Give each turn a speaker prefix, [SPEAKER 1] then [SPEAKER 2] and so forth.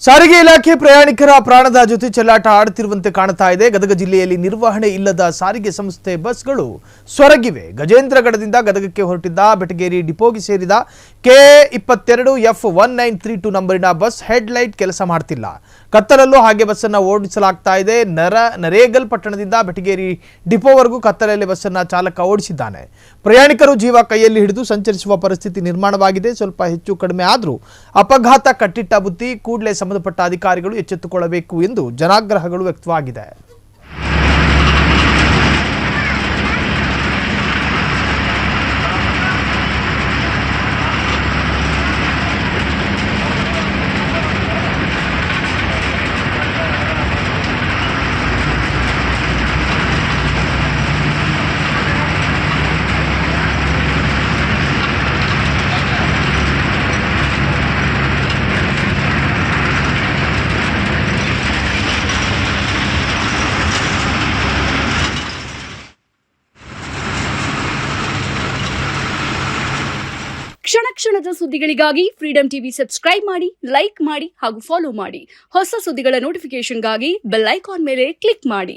[SPEAKER 1] ಸಾರಿಗೆ ಇಲಾಖೆ ಪ್ರಯಾಣಿಕರ ಪ್ರಾಣದ ಜೊತೆ ಚೆಲ್ಲಾಟ ಆಡುತ್ತಿರುವಂತೆ ಕಾಣುತ್ತಾ ಇದೆ. ಗದಗ ಜಿಲ್ಲೆಯಲ್ಲಿ ನಿರ್ವಹಣೆ ಇಲ್ಲದ ಸಾರಿಗೆ ಸಂಸ್ಥೆ ಬಸ್ಗಳು ಸೊರಗಿವೆ. ಗಜೇಂದ್ರಗಡದಿಂದ ಗದಗಕ್ಕೆ ಹೊರಟಿದ್ದ ಬೆಟಗೇರಿ ಡಿಪೋಗೆ ಸೇರಿದ K22F1932 ನಂಬರಿನ ಬಸ್ ಹೆಡ್ ಲೈಟ್ ಕೆಲಸ ಮಾಡ್ತಿಲ್ಲ. ಕತ್ತಲಲ್ಲೂ ಹಾಗೆ ಬಸ್ಸನ್ನು ಓಡಿಸಲಾಗ್ತಾ ಇದೆ. ನರೇಗಲ್ ಪಟ್ಟಣದಿಂದ ಬೆಟಗೇರಿ ಡಿಪೋವರೆಗೂ ಕತ್ತಲಲ್ಲಿ ಬಸ್ಸನ್ನು ಚಾಲಕ ಓಡಿಸಿದ್ದಾನೆ. ಪ್ರಯಾಣಿಕರು ಜೀವ ಕೈಯಲ್ಲಿ ಹಿಡಿದು ಸಂಚರಿಸುವ ಪರಿಸ್ಥಿತಿ ನಿರ್ಮಾಣವಾಗಿದೆ. ಸ್ವಲ್ಪ ಹೆಚ್ಚು ಕಡಿಮೆ ಆದರೂ ಅಪಘಾತ ಕಟ್ಟಿಟ್ಟ ಬುತ್ತಿ. ಕೂಡಲೇ ಸಂಬಂಧಪಟ್ಟ ಅಧಿಕಾರಿಗಳು ಎಚ್ಚೆತ್ತುಕೊಳ್ಳಬೇಕು ಎಂದು ಜನಾಗ್ರಹಗಳು ವ್ಯಕ್ತವಾಗಿದೆ.
[SPEAKER 2] ಕ್ಷಣ ಕ್ಷಣದ ಸುದ್ದಿಗಳಿಗಾಗಿ ಫ್ರೀಡಂ ಟಿವಿ ಸಬ್ಸ್ಕ್ರೈಬ್ ಮಾಡಿ, ಲೈಕ್ ಮಾಡಿ ಹಾಗೂ ಫಾಲೋ ಮಾಡಿ. ಹೊಸ ಸುದ್ದಿಗಳ ನೋಟಿಫಿಕೇಶನ್ಗಾಗಿ ಬೆಲ್ ಐಕಾನ್ ಮೇಲೆ ಕ್ಲಿಕ್ ಮಾಡಿ.